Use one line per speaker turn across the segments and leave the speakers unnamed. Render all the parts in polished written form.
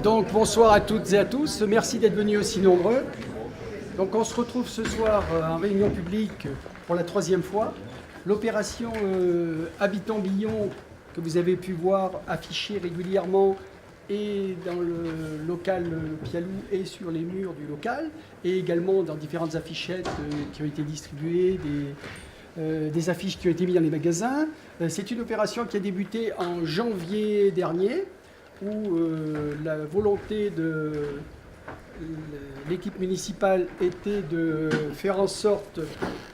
Donc bonsoir à toutes et à tous, merci d'être venus aussi nombreux. Donc on se retrouve ce soir en réunion publique pour la 3e fois. L'opération Habitants Billon que vous avez pu voir affichée régulièrement et dans le local Pialou et sur les murs du local, et également dans différentes affichettes qui ont été distribuées, des affiches qui ont été mises dans les magasins. C'est une opération qui a débuté en janvier dernier, où la volonté de l'équipe municipale était de faire en sorte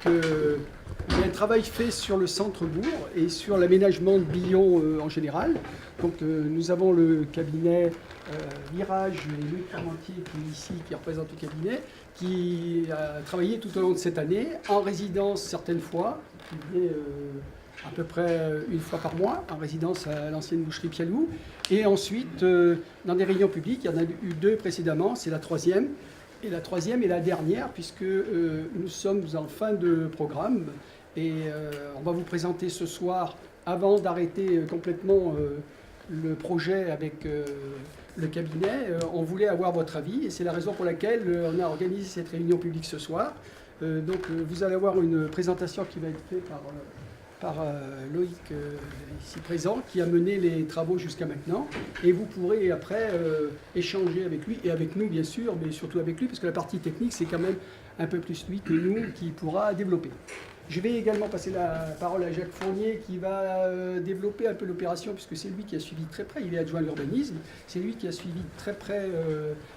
qu'il y ait un travail fait sur le centre-bourg et sur l'aménagement de Billon en général. Donc nous avons le cabinet Virage et Louis Parmentier qui est ici, qui représente le cabinet, qui a travaillé tout au long de cette année, en résidence certaines fois, qui venait à peu près une fois par mois, en résidence à l'ancienne boucherie Pialou. Et ensuite, dans des réunions publiques, il y en a eu 2 précédemment, c'est la 3e. Et la 3e est la dernière, puisque nous sommes en fin de programme. Et on va vous présenter ce soir, avant d'arrêter complètement le projet avec le cabinet, on voulait avoir votre avis. Et c'est la raison pour laquelle on a organisé cette réunion publique ce soir. Donc vous allez avoir une présentation qui va être faite par Loïc, ici présent, qui a mené les travaux jusqu'à maintenant. Et vous pourrez après échanger avec lui, et avec nous bien sûr, mais surtout avec lui, parce que la partie technique, c'est quand même un peu plus lui que nous qui pourra développer. Je vais également passer la parole à Jacques Fournier, qui va développer un peu l'opération, puisque c'est lui qui a suivi très près, il est adjoint à l'urbanisme, c'est lui qui a suivi très près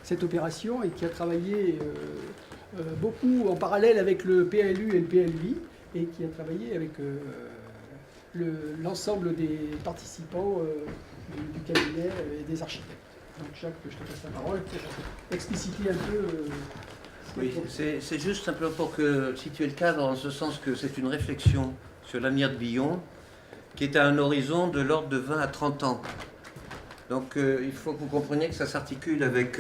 cette opération et qui a travaillé beaucoup en parallèle avec le PLU et le PLI, et qui a travaillé avec l'ensemble des participants du cabinet et des architectes. Donc Jacques, je te passe la parole pour expliciter un peu.
Oui, c'est juste simplement pour situer le cadre, en ce sens que c'est une réflexion sur l'avenir de Billon qui est à un horizon de l'ordre de 20 à 30 ans. Donc il faut que vous compreniez que ça s'articule avec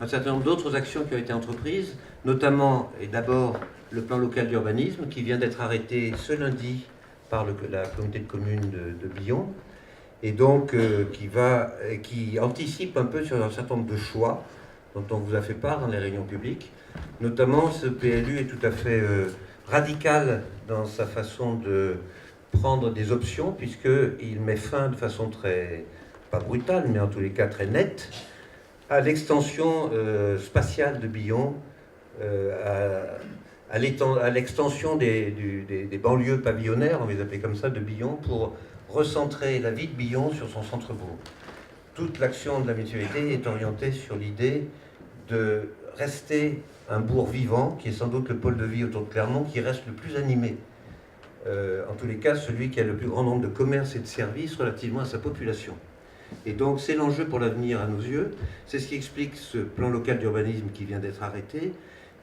un certain nombre d'autres actions qui ont été entreprises, notamment et d'abord le plan local d'urbanisme qui vient d'être arrêté ce lundi par la communauté de communes de Billon, et donc qui anticipe un peu sur un certain nombre de choix dont on vous a fait part dans les réunions publiques. Notamment, ce PLU est tout à fait radical dans sa façon de prendre des options, puisqu'il met fin de façon très, pas brutale, mais en tous les cas très nette, à l'extension spatiale de Billon, à l'extension des banlieues pavillonnaires, on va les appeler comme ça, de Billon, pour recentrer la vie de Billon sur son centre-bourg. Toute l'action de la municipalité est orientée sur l'idée de rester un bourg vivant, qui est sans doute le pôle de vie autour de Clermont, qui reste le plus animé. En tous les cas, celui qui a le plus grand nombre de commerces et de services relativement à sa population. Et donc, c'est l'enjeu pour l'avenir à nos yeux. C'est ce qui explique ce plan local d'urbanisme qui vient d'être arrêté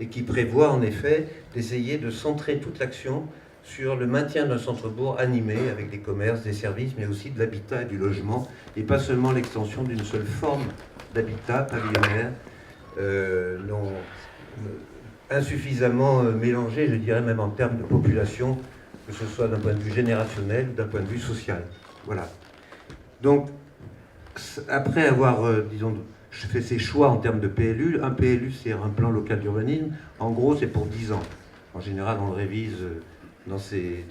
et qui prévoit en effet d'essayer de centrer toute l'action sur le maintien d'un centre-bourg animé avec des commerces, des services, mais aussi de l'habitat et du logement, et pas seulement l'extension d'une seule forme d'habitat pavillonnaire, insuffisamment mélangé, je dirais même en termes de population, que ce soit d'un point de vue générationnel ou d'un point de vue social. Voilà. Donc, après avoir, disons, fait ses choix en termes de PLU, un PLU c'est un plan local d'urbanisme, en gros c'est pour 10 ans. En général on le révise dans ces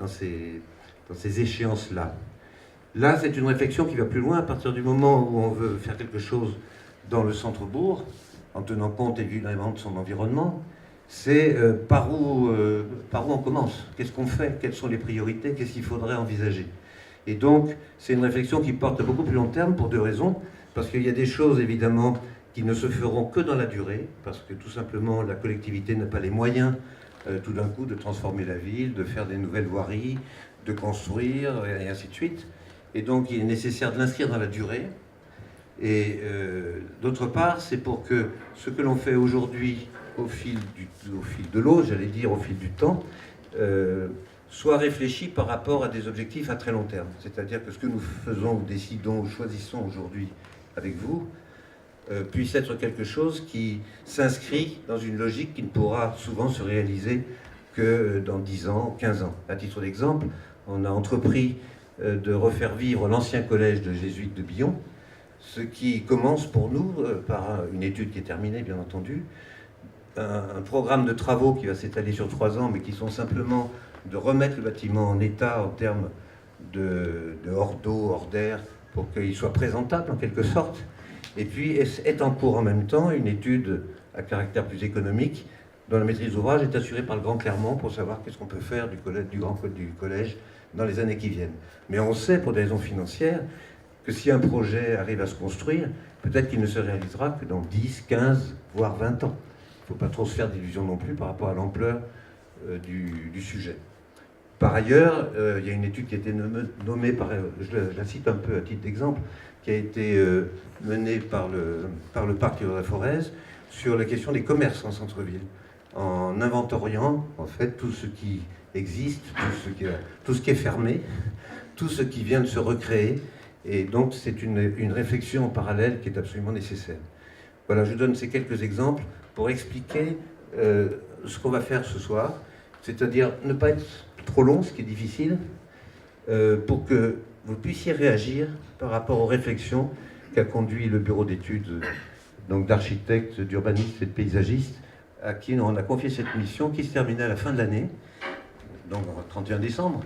échéances-là. Là c'est une réflexion qui va plus loin à partir du moment où on veut faire quelque chose dans le centre-bourg, en tenant compte évidemment de son environnement, c'est par où on commence, qu'est-ce qu'on fait, quelles sont les priorités, qu'est-ce qu'il faudrait envisager. Et donc, c'est une réflexion qui porte à beaucoup plus long terme pour 2 raisons. Parce qu'il y a des choses, évidemment, qui ne se feront que dans la durée, parce que tout simplement, la collectivité n'a pas les moyens, tout d'un coup, de transformer la ville, de faire des nouvelles voiries, de construire, et ainsi de suite. Et donc, il est nécessaire de l'inscrire dans la durée. Et d'autre part, c'est pour que ce que l'on fait aujourd'hui, au fil de l'eau, j'allais dire, au fil du temps, soit réfléchi par rapport à des objectifs à très long terme. C'est-à-dire que ce que nous faisons, ou décidons, ou choisissons aujourd'hui avec vous, puisse être quelque chose qui s'inscrit dans une logique qui ne pourra souvent se réaliser que dans 10 ans, 15 ans. À titre d'exemple, on a entrepris de refaire vivre l'ancien collège de jésuites de Billon, ce qui commence pour nous par une étude qui est terminée, bien entendu, un programme de travaux qui va s'étaler sur 3 ans, mais qui sont simplement de remettre le bâtiment en état en termes de hors d'eau, hors d'air, pour qu'il soit présentable en quelque sorte. Et puis est en cours en même temps une étude à caractère plus économique, dont la maîtrise d'ouvrage est assurée par le Grand Clermont pour savoir qu'est-ce qu'on peut faire du Grand Code du collège dans les années qui viennent. Mais on sait, pour des raisons financières, que si un projet arrive à se construire, peut-être qu'il ne se réalisera que dans 10, 15, voire 20 ans. Il ne faut pas trop se faire d'illusions non plus par rapport à l'ampleur du sujet. Par ailleurs, il y a une étude qui a été nommée par, je la cite un peu à titre d'exemple, qui a été menée par le parc de la Forez sur la question des commerces en centre-ville, en inventoriant en fait tout ce qui existe, tout ce qui est fermé, tout ce qui vient de se recréer. Et donc c'est une réflexion en parallèle qui est absolument nécessaire. Voilà, je donne ces quelques exemples pour expliquer ce qu'on va faire ce soir, c'est-à-dire ne pas être trop long, ce qui est difficile, pour que vous puissiez réagir par rapport aux réflexions qu'a conduit le bureau d'études d'architectes, d'urbanistes et de paysagistes, à qui on a confié cette mission qui se terminait à la fin de l'année, donc le 31 décembre.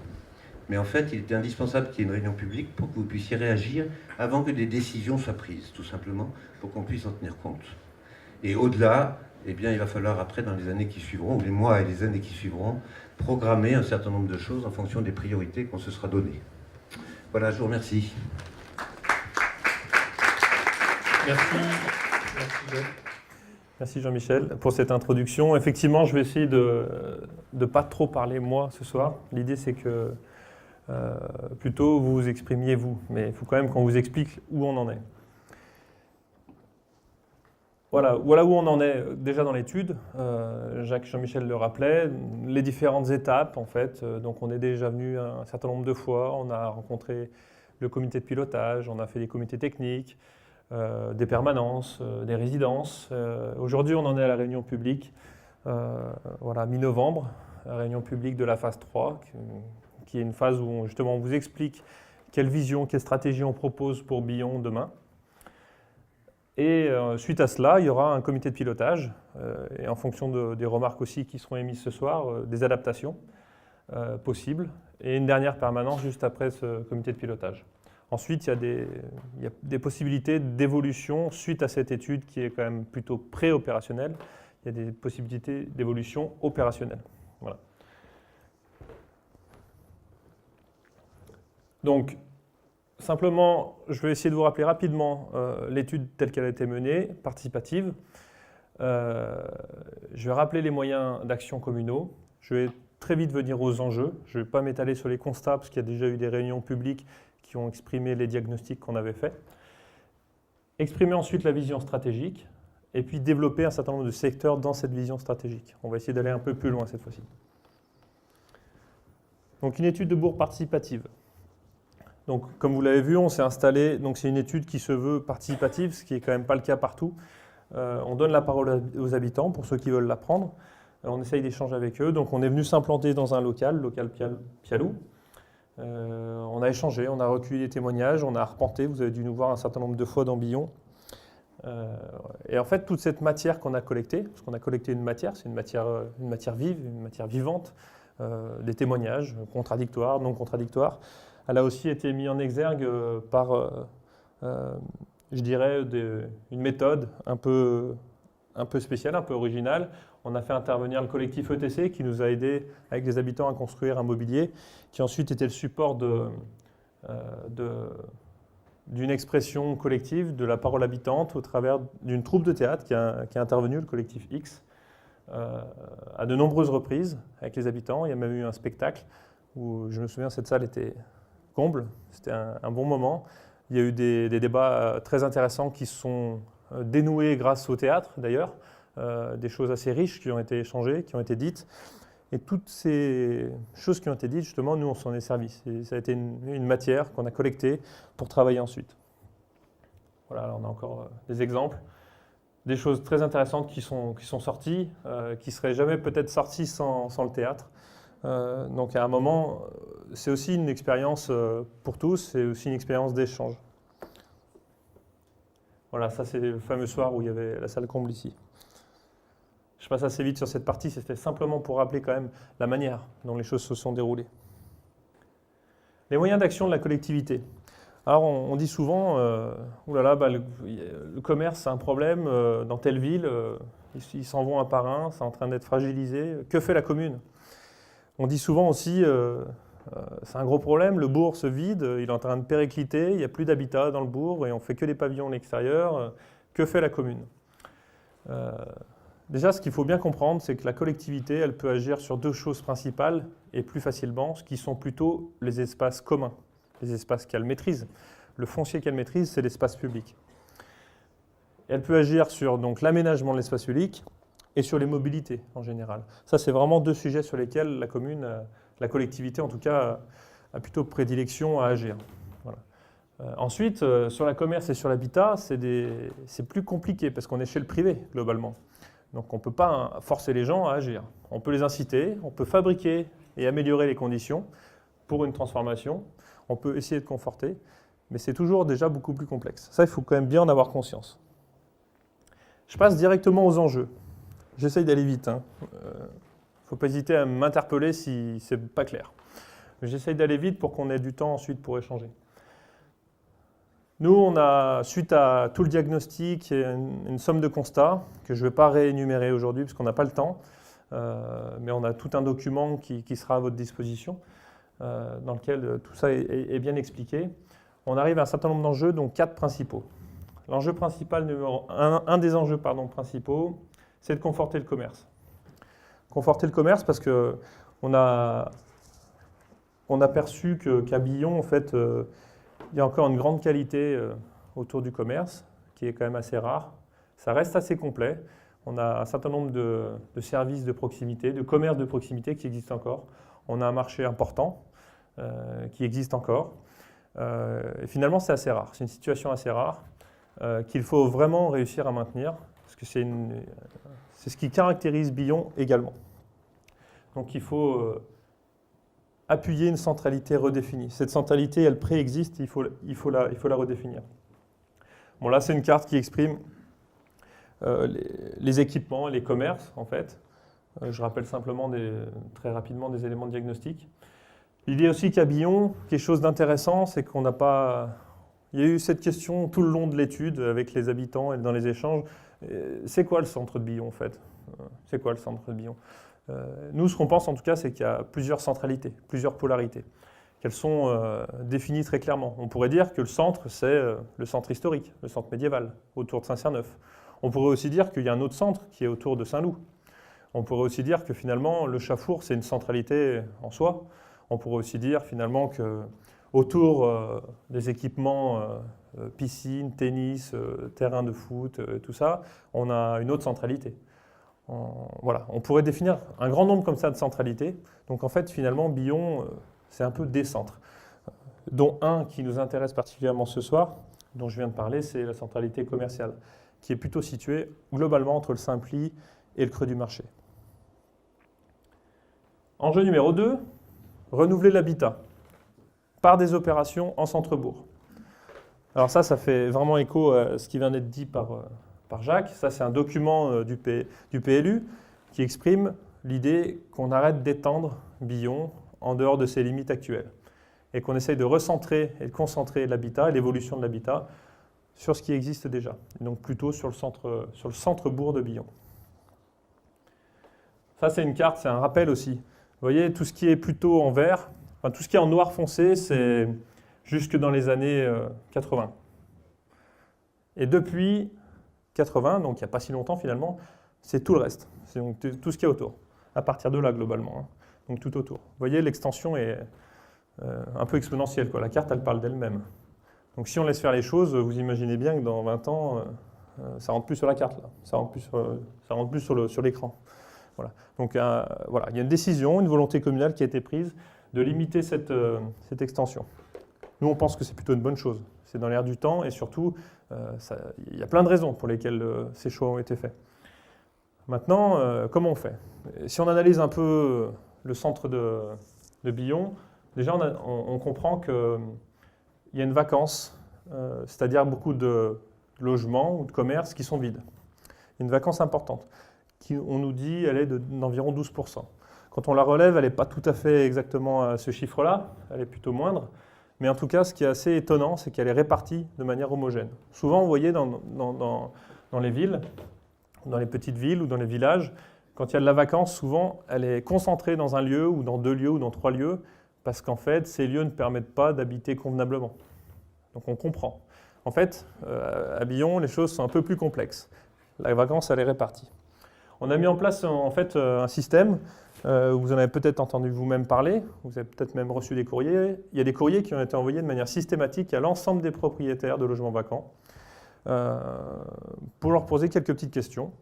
Mais en fait, il était indispensable qu'il y ait une réunion publique pour que vous puissiez réagir avant que des décisions soient prises, tout simplement, pour qu'on puisse en tenir compte. Et au-delà, eh bien, il va falloir après, dans les années qui suivront, ou les mois et les années qui suivront, programmer un certain nombre de choses en fonction des priorités qu'on se sera données. Voilà, je vous remercie.
Merci Jean-Michel pour cette introduction. Effectivement, je vais essayer de ne pas trop parler moi ce soir. L'idée c'est que plutôt vous vous exprimiez vous, mais il faut quand même qu'on vous explique où on en est. Voilà où on en est déjà dans l'étude. Jean-Michel le rappelait, les différentes étapes en fait. Donc on est déjà venu un certain nombre de fois, on a rencontré le comité de pilotage, on a fait des comités techniques, des permanences, des résidences. Aujourd'hui on en est à la réunion publique, mi-novembre, la réunion publique de la phase 3, qui est une phase où justement on vous explique quelle vision, quelle stratégie on propose pour Billon demain. Et suite à cela, il y aura un comité de pilotage, et en fonction des remarques aussi qui seront émises ce soir, des adaptations possibles, et une dernière permanence juste après ce comité de pilotage. Ensuite, il y a des possibilités d'évolution suite à cette étude qui est quand même plutôt pré-opérationnelle. Il y a des possibilités d'évolution opérationnelle. Voilà. Donc, simplement, je vais essayer de vous rappeler rapidement l'étude telle qu'elle a été menée, participative. Je vais rappeler les moyens d'action communaux. Je vais très vite venir aux enjeux. Je ne vais pas m'étaler sur les constats parce qu'il y a déjà eu des réunions publiques qui ont exprimé les diagnostics qu'on avait faits. Exprimer ensuite la vision stratégique et puis développer un certain nombre de secteurs dans cette vision stratégique. On va essayer d'aller un peu plus loin cette fois-ci. Donc une étude de bourg participative. Donc, comme vous l'avez vu, on s'est installé, donc c'est une étude qui se veut participative, ce qui n'est quand même pas le cas partout. On donne la parole aux habitants pour ceux qui veulent la prendre. On essaye d'échanger avec eux. Donc on est venu s'implanter dans un local Pialou. On a échangé, on a recueilli des témoignages, on a arpenté, vous avez dû nous voir un certain nombre de fois dans Billon. Et en fait, toute cette matière qu'on a collectée, parce qu'on a collecté une matière, c'est une matière vive, une matière vivante, des témoignages contradictoires, non contradictoires, elle a aussi été mise en exergue par, je dirais, une méthode un peu spéciale, un peu originale. On a fait intervenir le collectif ETC qui nous a aidés avec les habitants à construire un mobilier qui ensuite était le support d'une expression collective, de la parole habitante au travers d'une troupe de théâtre qui a intervenu, le collectif X, à de nombreuses reprises avec les habitants. Il y a même eu un spectacle où, je me souviens, cette salle était comble, c'était un bon moment. Il y a eu des débats très intéressants qui se sont dénoués grâce au théâtre d'ailleurs, des choses assez riches qui ont été échangées, qui ont été dites. Et toutes ces choses qui ont été dites, justement, nous on s'en est servi. Ça a été une matière qu'on a collectée pour travailler ensuite. Voilà, on a encore des exemples. Des choses très intéressantes qui sont sorties, qui ne seraient jamais peut-être sorties sans le théâtre. Donc à un moment, c'est aussi une expérience pour tous, c'est aussi une expérience d'échange. Voilà, ça c'est le fameux soir où il y avait la salle comble ici. Je passe assez vite sur cette partie, c'était simplement pour rappeler quand même la manière dont les choses se sont déroulées. Les moyens d'action de la collectivité. Alors on dit souvent, oulala, le commerce c'est un problème dans telle ville, ils s'en vont un par un, c'est en train d'être fragilisé. Que fait la commune? On dit souvent aussi, c'est un gros problème, le bourg se vide, il est en train de péricliter, il n'y a plus d'habitat dans le bourg et on fait que des pavillons à l'extérieur. Que fait la commune? Déjà, ce qu'il faut bien comprendre, c'est que la collectivité, elle peut agir sur deux choses principales et plus facilement, ce qui sont plutôt les espaces communs, les espaces qu'elle maîtrise. Le foncier qu'elle maîtrise, c'est l'espace public. Elle peut agir sur donc l'aménagement de l'espace public et sur les mobilités en général. Ça, c'est vraiment deux sujets sur lesquels la commune, la collectivité en tout cas, a plutôt prédilection à agir. Voilà. Ensuite, sur la commerce et sur l'habitat, c'est plus compliqué parce qu'on est chez le privé globalement. Donc on ne peut pas forcer les gens à agir. On peut les inciter, on peut fabriquer et améliorer les conditions pour une transformation. On peut essayer de conforter, mais c'est toujours déjà beaucoup plus complexe. Ça, il faut quand même bien en avoir conscience. Je passe directement aux enjeux. J'essaye d'aller vite. Il ne faut pas hésiter à m'interpeller si ce n'est pas clair. J'essaye d'aller vite pour qu'on ait du temps ensuite pour échanger. Nous, on a, suite à tout le diagnostic, une somme de constats que je ne vais pas réénumérer aujourd'hui parce qu'on n'a pas le temps, mais on a tout un document qui sera à votre disposition, dans lequel tout ça est bien expliqué. On arrive à un certain nombre d'enjeux, donc 4 principaux. L'enjeu principal, un des enjeux principaux, c'est de conforter le commerce. Conforter le commerce parce qu'on a perçu qu'à Billon, en fait, il y a encore une grande qualité autour du commerce, qui est quand même assez rare. Ça reste assez complet. On a un certain nombre de services de proximité, de commerces de proximité qui existent encore. On a un marché important qui existe encore. Et finalement, c'est assez rare. C'est une situation assez rare qu'il faut vraiment réussir à maintenir, parce que c'est ce qui caractérise Billon également. Donc il faut appuyer une centralité redéfinie. Cette centralité, elle préexiste, il faut la redéfinir. Bon, là, c'est une carte qui exprime les équipements, les commerces, en fait. Je rappelle simplement très rapidement des éléments de diagnostic. Il y a aussi qu'à Billon, quelque chose d'intéressant, c'est qu'on n'a pas... Il y a eu cette question tout le long de l'étude avec les habitants et dans les échanges. C'est quoi le centre de Billon, en fait? C'est quoi le centre de Billon? Nous, ce qu'on pense en tout cas, c'est qu'il y a plusieurs centralités, plusieurs polarités, qu'elles sont définies très clairement. On pourrait dire que le centre, c'est le centre historique, le centre médiéval, autour de Saint-Cyr-Neuf. On pourrait aussi dire qu'il y a un autre centre qui est autour de Saint-Loup. On pourrait aussi dire que finalement, le Chafour, c'est une centralité en soi. On pourrait aussi dire finalement qu'autour des équipements, piscine, tennis, terrain de foot, tout ça, on a une autre centralité. Voilà, on pourrait définir un grand nombre comme ça de centralités. Donc en fait, finalement, Billon, c'est un peu des centres, dont un qui nous intéresse particulièrement ce soir, dont je viens de parler, c'est la centralité commerciale, qui est plutôt située globalement entre le Simply et le creux du marché. Enjeu numéro 2, renouveler l'habitat par des opérations en centre-bourg. Alors ça fait vraiment écho à ce qui vient d'être dit par Jacques. Ça, c'est un document du PLU qui exprime l'idée qu'on arrête d'étendre Billon en dehors de ses limites actuelles et qu'on essaye de recentrer et de concentrer l'habitat et l'évolution de l'habitat sur ce qui existe déjà, et donc plutôt sur le centre-bourg de Billon. Ça, c'est une carte, c'est un rappel aussi. Vous voyez, tout ce qui est plutôt en vert, enfin, tout ce qui est en noir foncé, c'est jusque dans les années 80. Et depuis 80, donc il n'y a pas si longtemps finalement, c'est tout le reste. C'est donc tout ce qu'il y a autour, à partir de là globalement, hein. Donc tout autour. Vous voyez, l'extension est un peu exponentielle, quoi. La carte, elle parle d'elle-même. Donc si on laisse faire les choses, vous imaginez bien que dans 20 ans, ça ne rentre plus sur la carte, là. Ça ne rentre plus sur l'écran. Voilà. Donc voilà, il y a une décision, une volonté communale qui a été prise de limiter cette extension. Nous, on pense que c'est plutôt une bonne chose. C'est dans l'air du temps et surtout, il y a plein de raisons pour lesquelles ces choix ont été faits. Maintenant, comment on fait? Si on analyse un peu le centre de Billon, déjà on comprend qu'il y a une vacance, c'est-à-dire beaucoup de logements ou de commerces qui sont vides. Une vacance importante, qui, on nous dit, elle est d'environ 12%. Quand on la relève, elle n'est pas tout à fait exactement à ce chiffre-là, elle est plutôt moindre. Mais en tout cas, ce qui est assez étonnant, c'est qu'elle est répartie de manière homogène. Souvent, vous voyez dans les villes, dans les petites villes ou dans les villages, quand il y a de la vacance, souvent, elle est concentrée dans un lieu ou dans 2 lieux ou dans 3 lieux, parce qu'en fait, ces lieux ne permettent pas d'habiter convenablement. Donc on comprend. En fait, à Billon, les choses sont un peu plus complexes. La vacance, elle est répartie. On a mis en place en fait un système, vous en avez peut-être entendu vous-même parler, vous avez peut-être même reçu des courriers. Il y a des courriers qui ont été envoyés de manière systématique à l'ensemble des propriétaires de logements vacants pour leur poser quelques petites questions,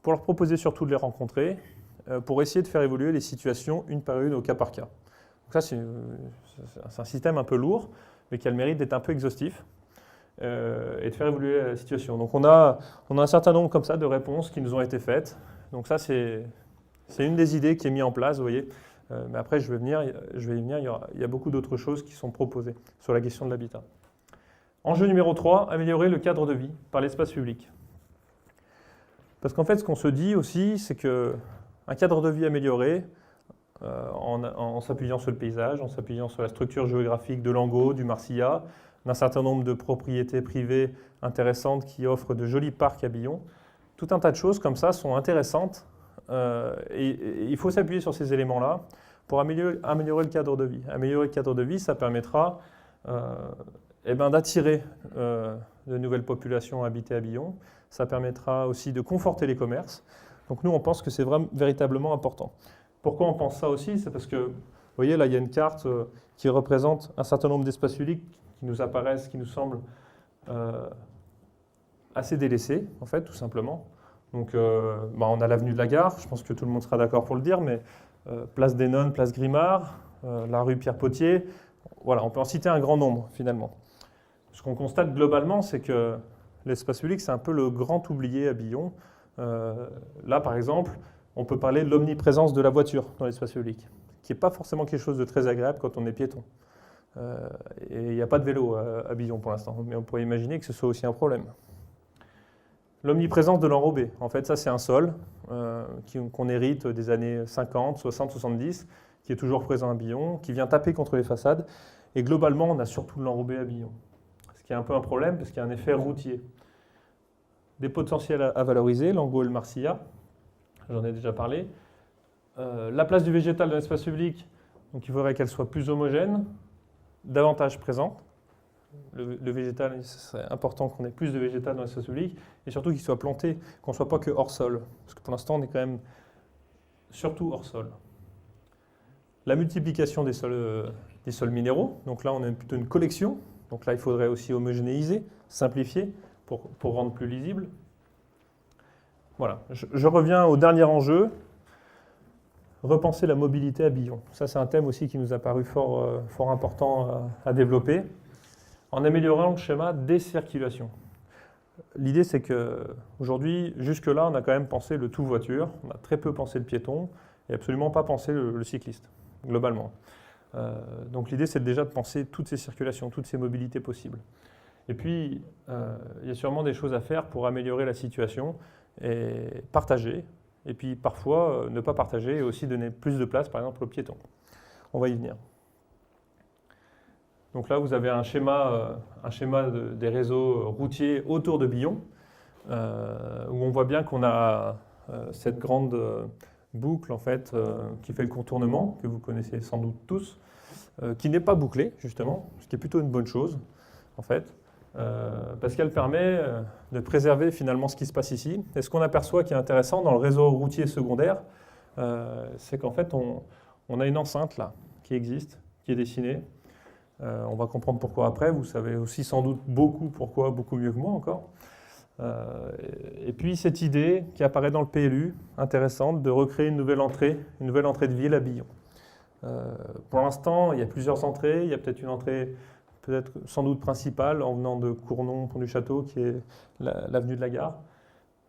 pour leur proposer surtout de les rencontrer, pour essayer de faire évoluer les situations une par une au cas par cas. Donc ça, c'est un système un peu lourd, mais qui a le mérite d'être un peu exhaustif et de faire évoluer la situation. Donc on a un certain nombre comme ça de réponses qui nous ont été faites. Donc ça, c'est une des idées qui est mise en place, vous voyez. Mais après, je vais y venir, il y a beaucoup d'autres choses qui sont proposées sur la question de l'habitat. Enjeu numéro 3, améliorer le cadre de vie par l'espace public. Parce qu'en fait, ce qu'on se dit aussi, c'est qu'un cadre de vie amélioré, en s'appuyant sur le paysage, en s'appuyant sur la structure géographique de Langot, du Marcillat, d'un certain nombre de propriétés privées intéressantes qui offrent de jolis parcs à Billon. Tout un tas de choses comme ça sont intéressantes et il faut s'appuyer sur ces éléments-là pour améliorer le cadre de vie. Améliorer le cadre de vie, ça permettra d'attirer de nouvelles populations à habiter à Billon. Ça permettra aussi de conforter les commerces. Donc nous, on pense que c'est véritablement important. Pourquoi on pense ça aussi? C'est parce que, vous voyez, là, il y a une carte qui représente un certain nombre d'espaces publics qui nous apparaissent, qui nous semblent assez délaissés, en fait, tout simplement. Donc, on a l'avenue de la Gare, je pense que tout le monde sera d'accord pour le dire, mais place des Nonnes, place Grimard, la rue Pierre-Potier, voilà, on peut en citer un grand nombre, finalement. Ce qu'on constate globalement, c'est que l'espace public, c'est un peu le grand oublié à Billon. Là, par exemple, on peut parler de l'omniprésence de la voiture dans l'espace public, qui n'est pas forcément quelque chose de très agréable quand on est piéton. Et il n'y a pas de vélo à Billon pour l'instant, mais on pourrait imaginer que ce soit aussi un problème. L'omniprésence de l'enrobé, en fait, ça c'est un sol qu'on hérite des années 50, 60, 70, qui est toujours présent à Billon, qui vient taper contre les façades. Et globalement, on a surtout de l'enrobé à Billon. Ce qui est un peu un problème, parce qu'il y a un effet routier. Des potentiels à valoriser, Langot et le Marcillat, j'en ai déjà parlé. La place du végétal dans l'espace public, donc il faudrait qu'elle soit plus homogène, davantage présente. Le végétal, il serait important qu'on ait plus de végétal dans l'espace public, et surtout qu'il soit planté, qu'on ne soit pas que hors sol. Parce que pour l'instant, on est quand même surtout hors sol. La multiplication des sols minéraux, donc là on a plutôt une collection, donc là il faudrait aussi homogénéiser, simplifier pour rendre plus lisible. Voilà, je reviens au dernier enjeu, repenser la mobilité à Billon. Ça c'est un thème aussi qui nous a paru fort important à développer, en améliorant le schéma des circulations. L'idée c'est qu'aujourd'hui, jusque-là, on a quand même pensé le tout voiture, on a très peu pensé le piéton, et absolument pas pensé le cycliste, globalement. Donc l'idée c'est déjà de penser toutes ces circulations, toutes ces mobilités possibles. Et puis, il y a sûrement des choses à faire pour améliorer la situation et partager. Et puis parfois, ne pas partager et aussi donner plus de place, par exemple, aux piétons. On va y venir. Donc là, vous avez un schéma des réseaux routiers autour de Billon, où on voit bien qu'on a cette grande boucle, en fait, qui fait le contournement, que vous connaissez sans doute tous, qui n'est pas bouclée, justement, ce qui est plutôt une bonne chose, en fait. Parce qu'elle permet de préserver finalement ce qui se passe ici. Et ce qu'on aperçoit qui est intéressant dans le réseau routier secondaire, c'est qu'en fait, on a une enceinte là, qui existe, qui est dessinée. On va comprendre pourquoi après. Vous savez aussi sans doute pourquoi, beaucoup mieux que moi encore. Et puis cette idée qui apparaît dans le PLU, intéressante, de recréer une nouvelle entrée de ville à Billon. Pour l'instant, il y a plusieurs entrées. Il y a peut-être une entrée sans doute principale, en venant de Cournon, Pont du Château, qui est l'avenue de la Gare.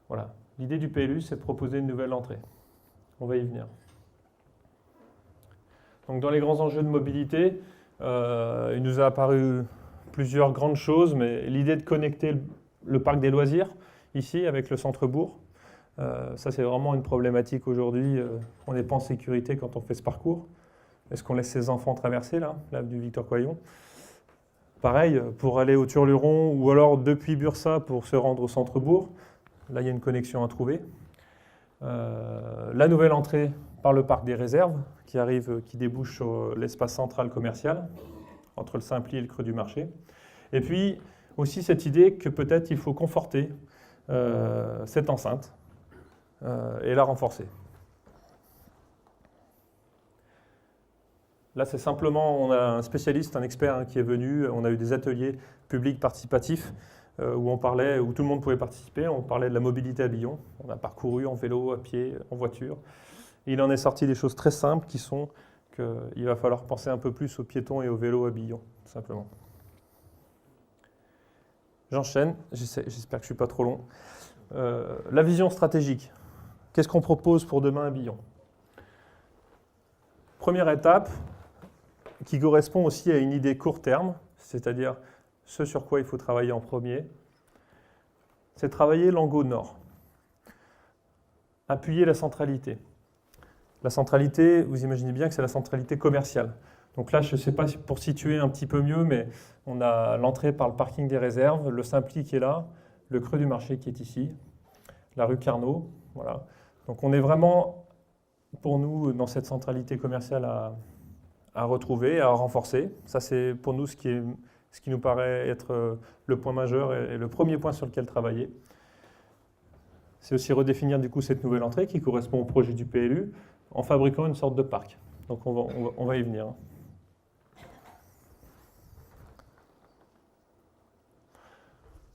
Voilà. L'idée du PLU, c'est de proposer une nouvelle entrée. On va y venir. Donc, dans les grands enjeux de mobilité, il nous a apparu plusieurs grandes choses, mais l'idée de connecter le parc des loisirs, ici, avec le centre-bourg. Ça, c'est vraiment une problématique aujourd'hui. On n'est pas en sécurité quand on fait ce parcours. Est-ce qu'on laisse ses enfants traverser, là, l'avenue Victor Coyon? Pareil, pour aller au Turluron ou alors depuis Bursa pour se rendre au centre-bourg, là, il y a une connexion à trouver. La nouvelle entrée par le parc des réserves qui arrive, qui débouche sur l'espace central commercial, entre le Simpli et le Creux du Marché. Et puis, aussi cette idée que peut-être il faut conforter cette enceinte et la renforcer. Là, c'est simplement, on a un spécialiste, un expert qui est venu, on a eu des ateliers publics participatifs où on parlait, où tout le monde pouvait participer, on parlait de la mobilité à Billon. On a parcouru en vélo, à pied, en voiture. Et il en est sorti des choses très simples qui sont qu'il va falloir penser un peu plus aux piétons et aux vélos à Billon, tout simplement. J'enchaîne, j'espère que je ne suis pas trop long. La vision stratégique. Qu'est-ce qu'on propose pour demain à Billon? Première étape, qui correspond aussi à une idée court terme, c'est-à-dire ce sur quoi il faut travailler en premier, c'est travailler l'angle nord. Appuyer la centralité. La centralité, vous imaginez bien que c'est la centralité commerciale. Donc là, je ne sais pas pour situer un petit peu mieux, mais on a l'entrée par le parking des réserves, le Simpli qui est là, le Creux du Marché qui est ici, la rue Carnot. Voilà. Donc on est vraiment, pour nous, dans cette centralité commerciale à retrouver, à renforcer. Ça, c'est pour nous ce qui nous paraît être le point majeur et le premier point sur lequel travailler. C'est aussi redéfinir du coup cette nouvelle entrée qui correspond au projet du PLU en fabriquant une sorte de parc. Donc on va y venir.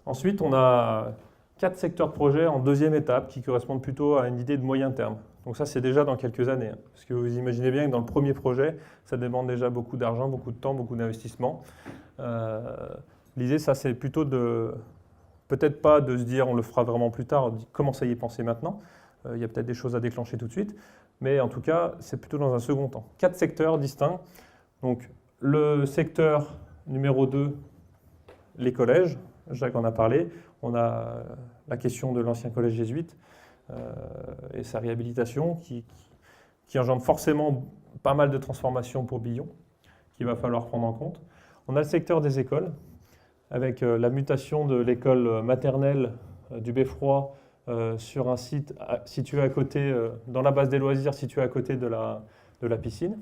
Ensuite, on a 4 secteurs de projet en deuxième étape qui correspondent plutôt à une idée de moyen terme. Donc ça, c'est déjà dans quelques années. Parce que vous imaginez bien que dans le premier projet, ça demande déjà beaucoup d'argent, beaucoup de temps, beaucoup d'investissement. L'idée, ça, c'est plutôt de... Peut-être pas de se dire on le fera vraiment plus tard, commencer à y penser maintenant. Il y a peut-être des choses à déclencher tout de suite. Mais en tout cas, c'est plutôt dans un second temps. 4 secteurs distincts. Donc le secteur numéro 2, les collèges. Jacques en a parlé. On a la question de l'ancien collège jésuite et sa réhabilitation qui engendre forcément pas mal de transformations pour Billon qu'il va falloir prendre en compte. On a le secteur des écoles avec la mutation de l'école maternelle du Beffroi sur un site situé à côté, dans la base des loisirs, situé à côté de la piscine.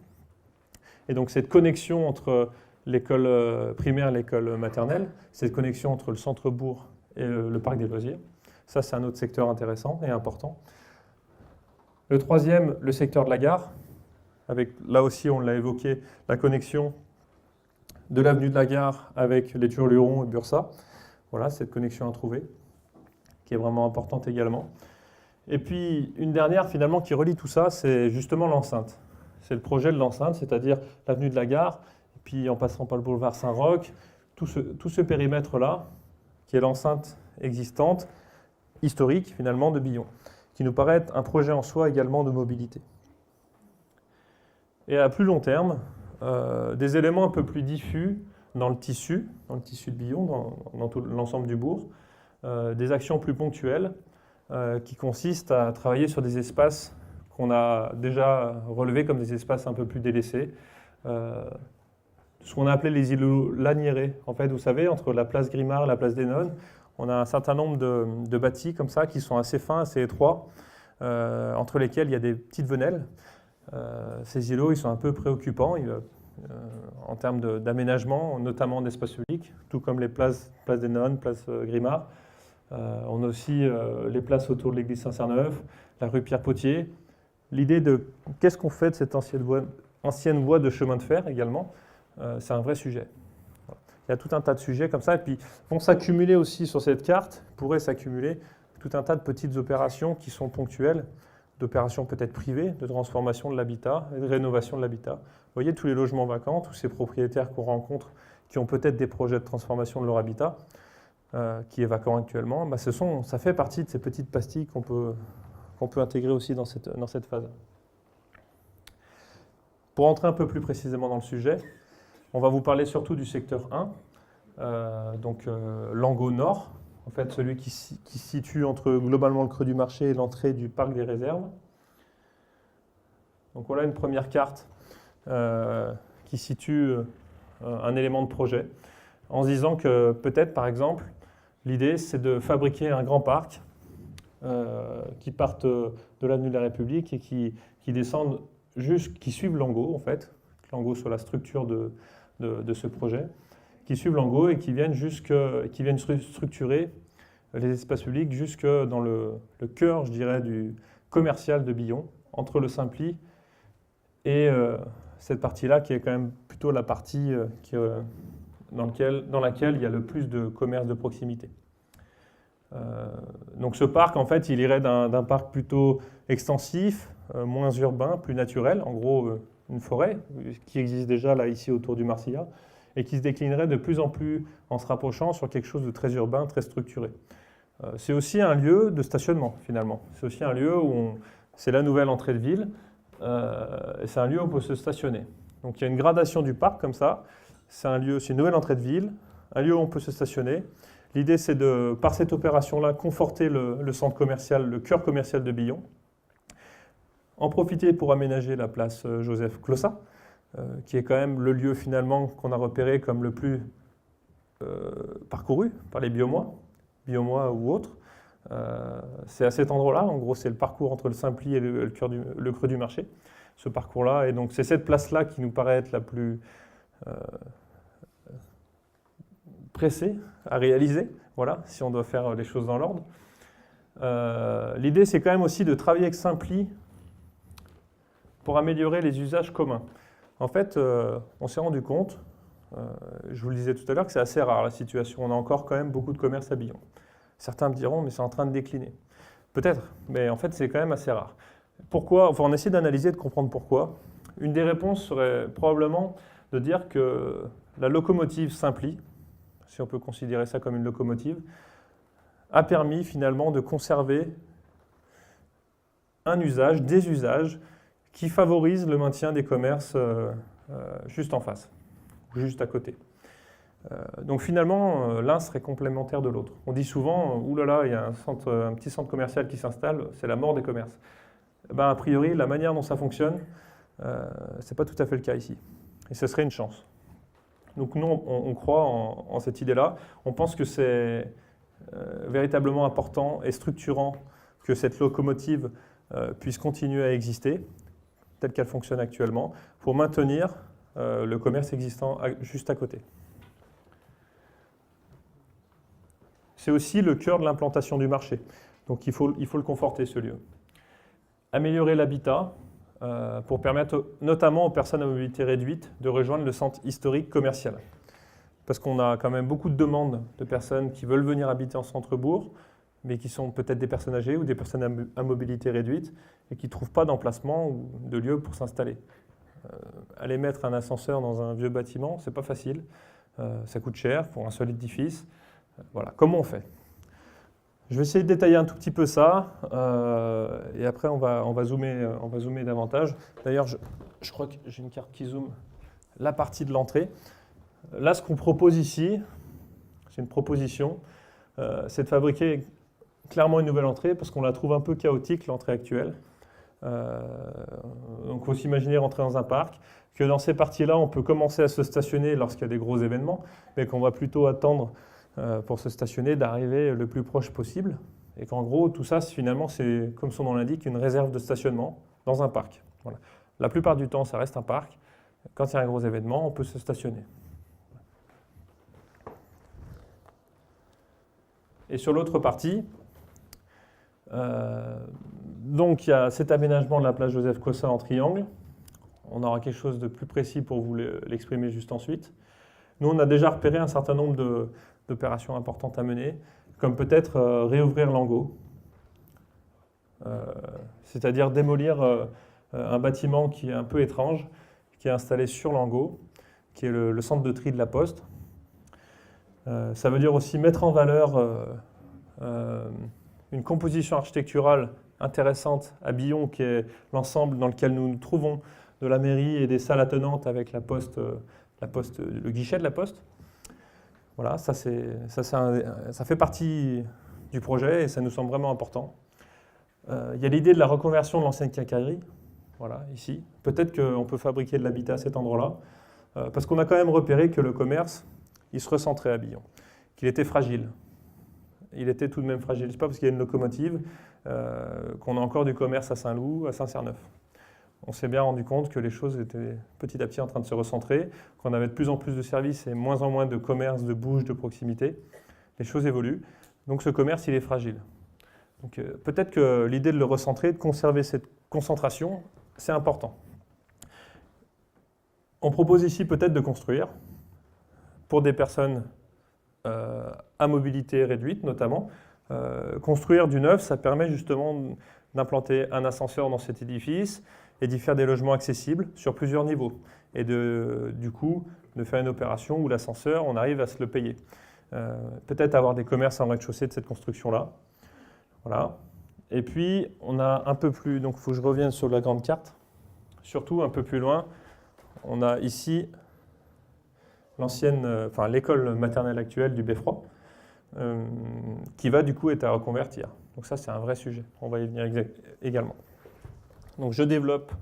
Et donc cette connexion entre l'école primaire et l'école maternelle, cette connexion entre le centre-bourg et le parc des loisirs. Ça, c'est un autre secteur intéressant et important. Le troisième, le secteur de la gare, avec, là aussi, on l'a évoqué, la connexion de l'avenue de la Gare avec les Turlurons et Bursa. Voilà, cette connexion à trouver, qui est vraiment importante également. Et puis, une dernière, finalement, qui relie tout ça, c'est justement l'enceinte. C'est le projet de l'enceinte, c'est-à-dire l'avenue de la Gare, et puis en passant par le boulevard Saint-Roch, tout ce périmètre-là, qui est l'enceinte existante, historique, finalement, de Billon, qui nous paraît être un projet en soi également de mobilité. Et à plus long terme, des éléments un peu plus diffus dans le tissu de Billon, dans tout l'ensemble du bourg, des actions plus ponctuelles qui consistent à travailler sur des espaces qu'on a déjà relevés comme des espaces un peu plus délaissés, ce qu'on a appelé les îlots laniérés. En fait, vous savez, entre la place Grimard et la place des Nonnes, on a un certain nombre de bâtis comme ça qui sont assez fins, assez étroits, entre lesquels il y a des petites venelles. Ces îlots, ils sont un peu préoccupants en termes d'aménagement, notamment d'espace public, tout comme les places des Nonnes, place Grimard. On a aussi les places autour de l'église Saint-Cerneuf, la rue Pierre-Potier. L'idée de qu'est-ce qu'on fait de cette ancienne voie de chemin de fer également, c'est un vrai sujet. Voilà. Il y a tout un tas de sujets comme ça, et puis vont s'accumuler aussi sur cette carte, pourraient s'accumuler tout un tas de petites opérations qui sont ponctuelles, d'opérations peut-être privées, de transformation de l'habitat et de rénovation de l'habitat. Vous voyez tous les logements vacants, tous ces propriétaires qu'on rencontre qui ont peut-être des projets de transformation de leur habitat, qui est vacant actuellement, bah ça fait partie de ces petites pastilles qu'on peut intégrer aussi dans cette phase. Pour entrer un peu plus précisément dans le sujet, on va vous parler surtout du secteur 1, donc l'angle nord, en fait celui qui se situe entre globalement le creux du marché et l'entrée du parc des réserves. Donc voilà une première carte qui situe un élément de projet, en se disant que peut-être, par exemple, l'idée c'est de fabriquer un grand parc qui parte de l'avenue de la République et qui descendent qui suivent Langot, en fait, Langot sur la structure de ce projet, qui suivent Langot et qui viennent structurer les espaces publics jusque dans le cœur, je dirais, du commercial de Billon, entre le Simpli et cette partie-là qui est quand même plutôt la partie dans laquelle il y a le plus de commerce de proximité. Donc ce parc, en fait, il irait d'un parc plutôt extensif, moins urbain, plus naturel, en gros une forêt qui existe déjà là ici autour du Marcillat et qui se déclinerait de plus en plus en se rapprochant sur quelque chose de très urbain, très structuré. C'est aussi un lieu de stationnement finalement. C'est aussi un lieu où c'est la nouvelle entrée de ville et c'est un lieu où on peut se stationner. Donc il y a une gradation du parc comme ça. C'est une nouvelle entrée de ville, un lieu où on peut se stationner. L'idée, c'est de, par cette opération-là, conforter le centre commercial, le cœur commercial de Billon, en profiter pour aménager la place Joseph Clossat, qui est quand même le lieu finalement qu'on a repéré comme le plus parcouru par les biomois ou autres. C'est à cet endroit-là, en gros, c'est le parcours entre le Simpli et le creux du marché, ce parcours-là. Et donc, c'est cette place-là qui nous paraît être la plus pressée à réaliser, voilà, si on doit faire les choses dans l'ordre. L'idée, c'est quand même aussi de travailler avec Simpli pour améliorer les usages communs. En fait, on s'est rendu compte, je vous le disais tout à l'heure, que c'est assez rare la situation. On a encore quand même beaucoup de commerces à Billon. Certains me diront, mais c'est en train de décliner. Peut-être, mais en fait, c'est quand même assez rare. Pourquoi? Enfin, on essaie d'analyser, de comprendre pourquoi. Une des réponses serait probablement de dire que la locomotive Simpli, si on peut considérer ça comme une locomotive, a permis finalement de conserver un usage, des usages qui favorisent le maintien des commerces juste en face, juste à côté. Donc finalement, l'un serait complémentaire de l'autre. On dit souvent, oulala, il y a un petit centre commercial qui s'installe, c'est la mort des commerces. Ben, a priori, la manière dont ça fonctionne, ce n'est pas tout à fait le cas ici. Et ce serait une chance. Donc nous, on croit en cette idée-là. On pense que c'est véritablement important et structurant que cette locomotive puisse continuer à exister, telle qu'elle fonctionne actuellement, pour maintenir le commerce existant juste à côté. C'est aussi le cœur de l'implantation du marché. Donc il faut le conforter, ce lieu. Améliorer l'habitat pour permettre notamment aux personnes à mobilité réduite de rejoindre le centre historique commercial. Parce qu'on a quand même beaucoup de demandes de personnes qui veulent venir habiter en centre-bourg, mais qui sont peut-être des personnes âgées ou des personnes à mobilité réduite et qui ne trouvent pas d'emplacement ou de lieu pour s'installer. Aller mettre un ascenseur dans un vieux bâtiment, ce n'est pas facile. Ça coûte cher pour un seul édifice. Voilà, comment on fait? Je vais essayer de détailler un tout petit peu ça, et après on va zoomer davantage. D'ailleurs, je crois que j'ai une carte qui zoome la partie de l'entrée. Là, ce qu'on propose ici, c'est une proposition, c'est de fabriquer clairement une nouvelle entrée, parce qu'on la trouve un peu chaotique, l'entrée actuelle. Donc il faut s'imaginer rentrer dans un parc, que dans ces parties-là, on peut commencer à se stationner lorsqu'il y a des gros événements, mais qu'on va plutôt attendre pour se stationner, d'arriver le plus proche possible. Et qu'en gros, tout ça, finalement, c'est, comme son nom l'indique, une réserve de stationnement dans un parc. Voilà. La plupart du temps, ça reste un parc. Quand il y a un gros événement, on peut se stationner. Et sur l'autre partie, donc il y a cet aménagement de la place Joseph Clossat en triangle. On aura quelque chose de plus précis pour vous l'exprimer juste ensuite. Nous, on a déjà repéré un certain nombre d'opérations importantes à mener, comme peut-être réouvrir Langot, c'est-à-dire démolir un bâtiment qui est un peu étrange, qui est installé sur Langot, qui est le centre de tri de la Poste. Ça veut dire aussi mettre en valeur une composition architecturale intéressante à Billon, qui est l'ensemble dans lequel nous nous trouvons de la mairie et des salles attenantes avec la Poste, le guichet de la Poste, Voilà, ça fait partie du projet et ça nous semble vraiment important. Il y a l'idée de la reconversion de l'ancienne quincaillerie, voilà, ici. Peut-être qu'on peut fabriquer de l'habitat à cet endroit-là, parce qu'on a quand même repéré que le commerce, il se recentrait à Billon, qu'il était fragile. Il était tout de même fragile, c'est pas parce qu'il y a une locomotive qu'on a encore du commerce à Saint-Loup, à Saint-Cerneuf. On s'est bien rendu compte que les choses étaient petit à petit en train de se recentrer, qu'on avait de plus en plus de services et moins en moins de commerce, de bouges, de proximité. Les choses évoluent. Donc ce commerce, il est fragile. Donc peut-être que l'idée de le recentrer, de conserver cette concentration, c'est important. On propose ici peut-être de construire pour des personnes à mobilité réduite notamment. Construire du neuf, ça permet justement d'implanter un ascenseur dans cet édifice et d'y faire des logements accessibles sur plusieurs niveaux. Et du coup, de faire une opération où l'ascenseur, on arrive à se le payer. Peut-être avoir des commerces en rez-de-chaussée de cette construction-là. Voilà. Et puis, on a un peu plus, donc il faut que je revienne sur la grande carte. Surtout, un peu plus loin, on a ici l'école maternelle actuelle du Beffroi, qui va du coup être à reconvertir. Donc ça, c'est un vrai sujet. On va y venir également. Donc je développe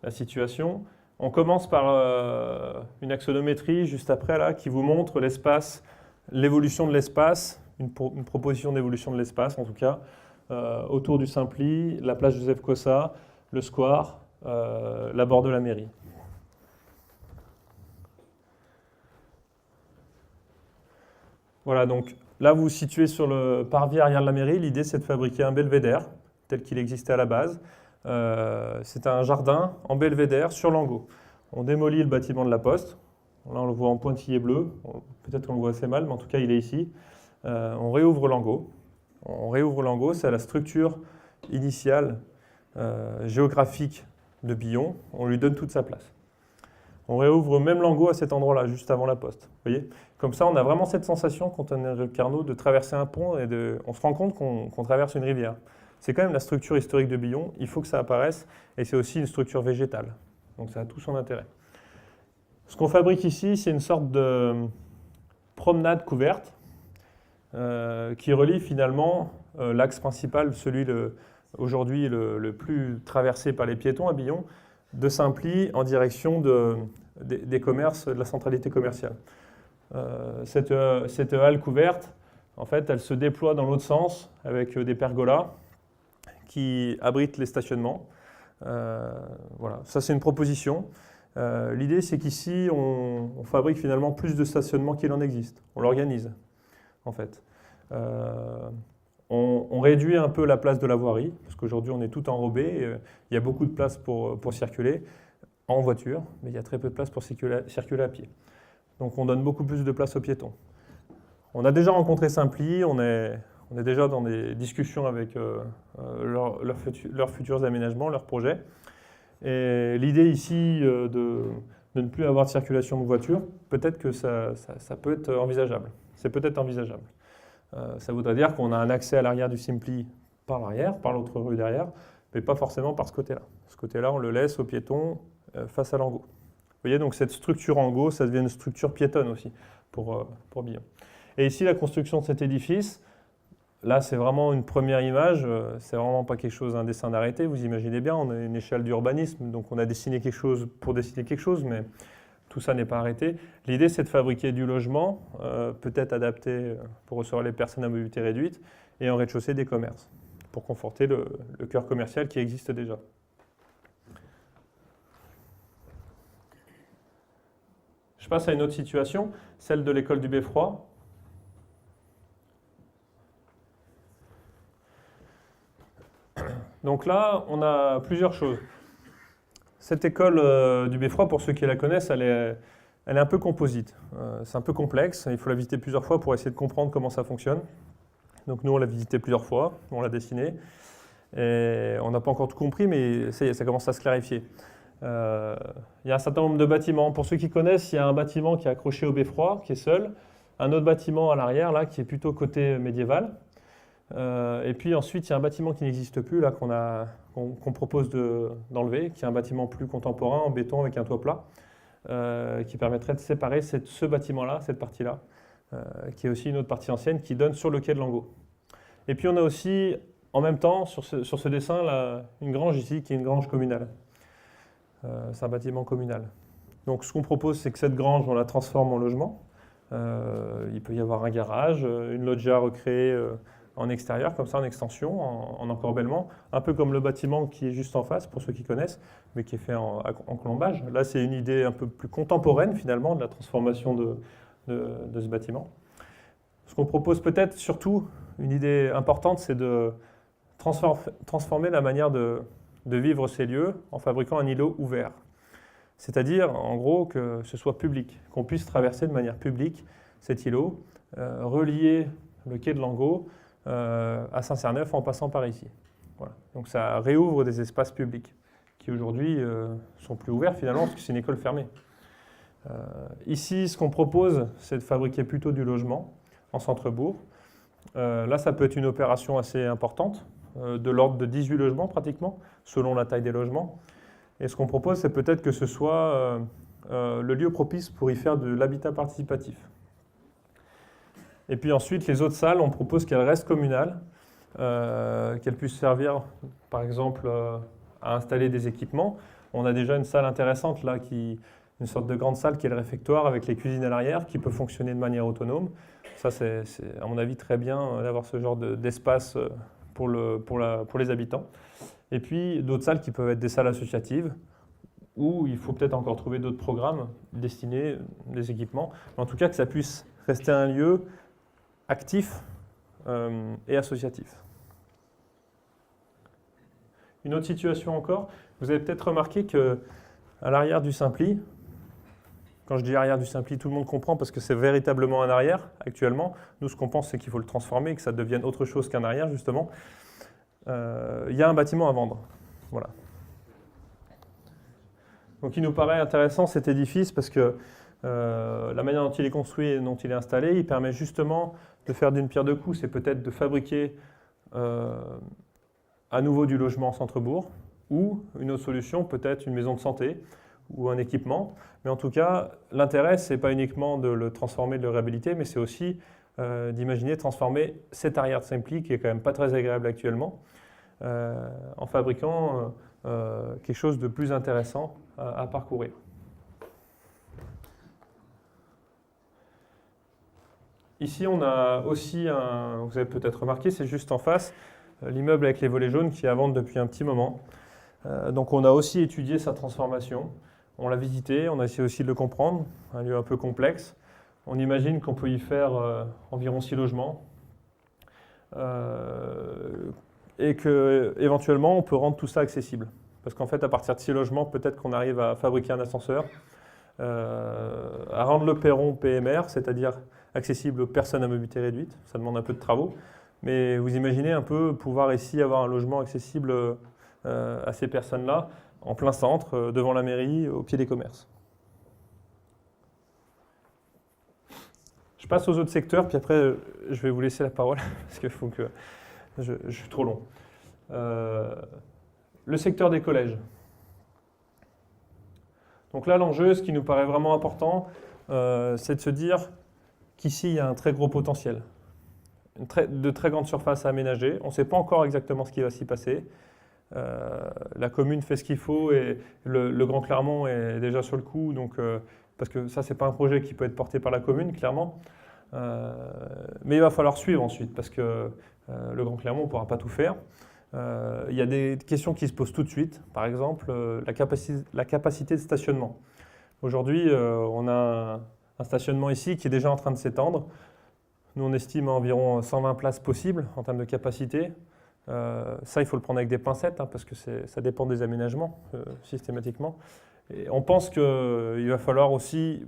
la situation. On commence par une axonométrie juste après là, qui vous montre l'espace, l'évolution de l'espace, une proposition d'évolution de l'espace en tout cas, autour du Simpli, la place Joseph Cossa, le square, la bord de la mairie. Voilà, donc là vous vous situez sur le parvis arrière de la mairie. L'idée c'est de fabriquer un belvédère tel qu'il existait à la base. C'est un jardin en belvédère sur Langot. On démolit le bâtiment de la Poste. Là, on le voit en pointillé bleu. Peut-être qu'on le voit assez mal, mais en tout cas, il est ici. On réouvre Langot. C'est la structure initiale géographique de Billon. On lui donne toute sa place. On réouvre même Langot à cet endroit-là, juste avant la Poste. Vous voyez ? Comme ça, on a vraiment cette sensation, quand on est à Carnot, de traverser un pont et on se rend compte qu'on traverse une rivière. C'est quand même la structure historique de Billon, il faut que ça apparaisse, et c'est aussi une structure végétale. Donc ça a tout son intérêt. Ce qu'on fabrique ici, c'est une sorte de promenade couverte qui relie finalement l'axe principal, celui aujourd'hui le plus traversé par les piétons à Billon, de Simpli en direction des commerces, de la centralité commerciale. Cette halle couverte, en fait, elle se déploie dans l'autre sens avec des pergolas qui abritent les stationnements. Voilà, ça c'est une proposition. L'idée c'est qu'ici on fabrique finalement plus de stationnements qu'il en existe. On l'organise en fait. On réduit un peu la place de la voirie, parce qu'aujourd'hui on est tout enrobé. Il y a beaucoup de place pour circuler en voiture, mais il y a très peu de place pour circuler à pied. Donc on donne beaucoup plus de place aux piétons. On a déjà rencontré Simpli, on est déjà dans des discussions avec leurs futurs aménagements, leurs projets. Et l'idée ici de ne plus avoir de circulation de voitures, peut-être que ça peut être envisageable. C'est peut-être envisageable. Ça voudrait dire qu'on a un accès à l'arrière du Simpli par l'arrière, par l'autre rue derrière, mais pas forcément par ce côté-là. Ce côté-là, on le laisse aux piétons face à Langot. Vous voyez, donc cette structure en Go, ça devient une structure piétonne aussi pour Billon. Et ici, la construction de cet édifice, là, c'est vraiment une première image, c'est vraiment pas quelque chose, un dessin d'arrêté, vous imaginez bien, on a une échelle d'urbanisme, donc on a dessiné quelque chose pour dessiner quelque chose, mais tout ça n'est pas arrêté. L'idée, c'est de fabriquer du logement, peut-être adapté pour recevoir les personnes à mobilité réduite, et en rez-de-chaussée des commerces, pour conforter le cœur commercial qui existe déjà. Je passe à une autre situation, celle de l'école du Beffroi. Donc là, on a plusieurs choses. Cette école du Beffroi, pour ceux qui la connaissent, elle est un peu composite. C'est un peu complexe, il faut la visiter plusieurs fois pour essayer de comprendre comment ça fonctionne. Donc nous, on l'a visité plusieurs fois, on l'a dessiné. Et on n'a pas encore tout compris, mais ça y est, ça commence à se clarifier. Il y a un certain nombre de bâtiments. Pour ceux qui connaissent, il y a un bâtiment qui est accroché au Beffroi, qui est seul. Un autre bâtiment à l'arrière, là, qui est plutôt côté médiéval. Et puis ensuite, il y a un bâtiment qui n'existe plus, là, qu'on propose d'enlever, qui est un bâtiment plus contemporain, en béton, avec un toit plat. qui permettrait de séparer ce bâtiment-là, cette partie-là, qui est aussi une autre partie ancienne, qui donne sur le quai de Langot. Et puis on a aussi, en même temps, sur ce dessin, là, une grange ici, qui est une grange communale. C'est un bâtiment communal. Donc ce qu'on propose, c'est que cette grange, on la transforme en logement. Il peut y avoir un garage, une loggia recréée en extérieur, comme ça, en extension, en encorbellement, un peu comme le bâtiment qui est juste en face, pour ceux qui connaissent, mais qui est fait en colombage. Là, c'est une idée un peu plus contemporaine, finalement, de la transformation de ce bâtiment. Ce qu'on propose peut-être, surtout, une idée importante, c'est de transformer la manière de vivre ces lieux en fabriquant un îlot ouvert. C'est-à-dire, en gros, que ce soit public, qu'on puisse traverser de manière publique cet îlot, relier le quai de Langot à Saint-Cerneuf en passant par ici. Voilà. Donc ça réouvre des espaces publics qui aujourd'hui sont plus ouverts finalement parce que c'est une école fermée. Ici, ce qu'on propose, c'est de fabriquer plutôt du logement en centre-bourg. Là, ça peut être une opération assez importante, de l'ordre de 18 logements pratiquement, selon la taille des logements. Et ce qu'on propose, c'est peut-être que ce soit le lieu propice pour y faire de l'habitat participatif. Et puis ensuite, les autres salles, on propose qu'elles restent communales, qu'elles puissent servir, par exemple, à installer des équipements. On a déjà une salle intéressante là, une sorte de grande salle qui est le réfectoire avec les cuisines à l'arrière, qui peut fonctionner de manière autonome. Ça, c'est à mon avis très bien d'avoir ce genre d'espace pour les habitants. Et puis d'autres salles qui peuvent être des salles associatives, où il faut peut-être encore trouver d'autres programmes destinés, des équipements. Mais en tout cas, que ça puisse rester un lieu actif et associatif. Une autre situation encore, vous avez peut-être remarqué qu'à l'arrière du Simpli, quand je dis arrière du Simpli, tout le monde comprend parce que c'est véritablement un arrière actuellement. Nous, ce qu'on pense, c'est qu'il faut le transformer, que ça devienne autre chose qu'un arrière, justement. Il y a un bâtiment à vendre. Voilà. Donc il nous paraît intéressant cet édifice parce que la manière dont il est construit et dont il est installé, il permet justement de faire d'une pierre deux coups. C'est peut-être de fabriquer à nouveau du logement en centre-bourg ou une autre solution, peut-être une maison de santé ou un équipement. Mais en tout cas, l'intérêt, ce n'est pas uniquement de le transformer, de le réhabiliter, mais c'est aussi d'imaginer transformer cet arrière de Simpli, qui est quand même pas très agréable actuellement, en fabriquant quelque chose de plus intéressant à parcourir. Ici, on a aussi vous avez peut-être remarqué, c'est juste en face, l'immeuble avec les volets jaunes qui est à vendre depuis un petit moment. Donc on a aussi étudié sa transformation. On l'a visité, on a essayé aussi de le comprendre, un lieu un peu complexe. On imagine qu'on peut y faire environ 6 logements et qu'éventuellement on peut rendre tout ça accessible. Parce qu'en fait, à partir de 6 logements, peut-être qu'on arrive à fabriquer un ascenseur, à rendre le perron PMR, c'est-à-dire accessible aux personnes à mobilité réduite. Ça demande un peu de travaux. Mais vous imaginez un peu pouvoir ici avoir un logement accessible à ces personnes-là, en plein centre, devant la mairie, au pied des commerces. Je passe aux autres secteurs, puis après, je vais vous laisser la parole, parce qu'il faut que je suis trop long. Le secteur des collèges. Donc là, l'enjeu, ce qui nous paraît vraiment important, c'est de se dire qu'ici, il y a un très gros potentiel. De très grandes surfaces à aménager. On ne sait pas encore exactement ce qui va s'y passer. La commune fait ce qu'il faut et le Grand Clermont est déjà sur le coup, donc, parce que ça, ce n'est pas un projet qui peut être porté par la commune, clairement. Mais il va falloir suivre ensuite, parce que le Grand Clermont ne pourra pas tout faire. Il y a des questions qui se posent tout de suite, par exemple la capacité de stationnement. Aujourd'hui, on a un stationnement ici qui est déjà en train de s'étendre. Nous, on estime à environ 120 places possibles en termes de capacité. Ça, il faut le prendre avec des pincettes, hein, parce que ça dépend des aménagements, systématiquement. Et on pense qu'il va falloir aussi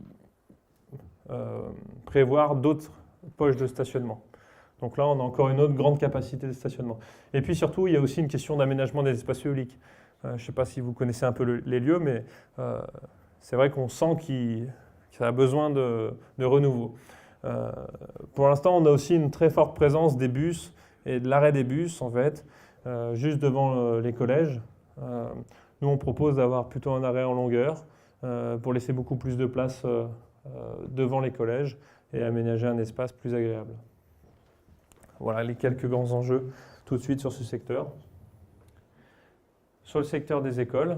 prévoir d'autres poches de stationnement. Donc là, on a encore une autre grande capacité de stationnement. Et puis surtout, il y a aussi une question d'aménagement des espaces publics. Je ne sais pas si vous connaissez un peu les lieux, mais c'est vrai qu'on sent qu'il a besoin de renouveau. Pour l'instant, on a aussi une très forte présence des bus et de l'arrêt des bus, en fait, juste devant les collèges. Nous, on propose d'avoir plutôt un arrêt en longueur, pour laisser beaucoup plus de place devant les collèges et aménager un espace plus agréable. Voilà les quelques grands enjeux tout de suite sur ce secteur. Sur le secteur des écoles,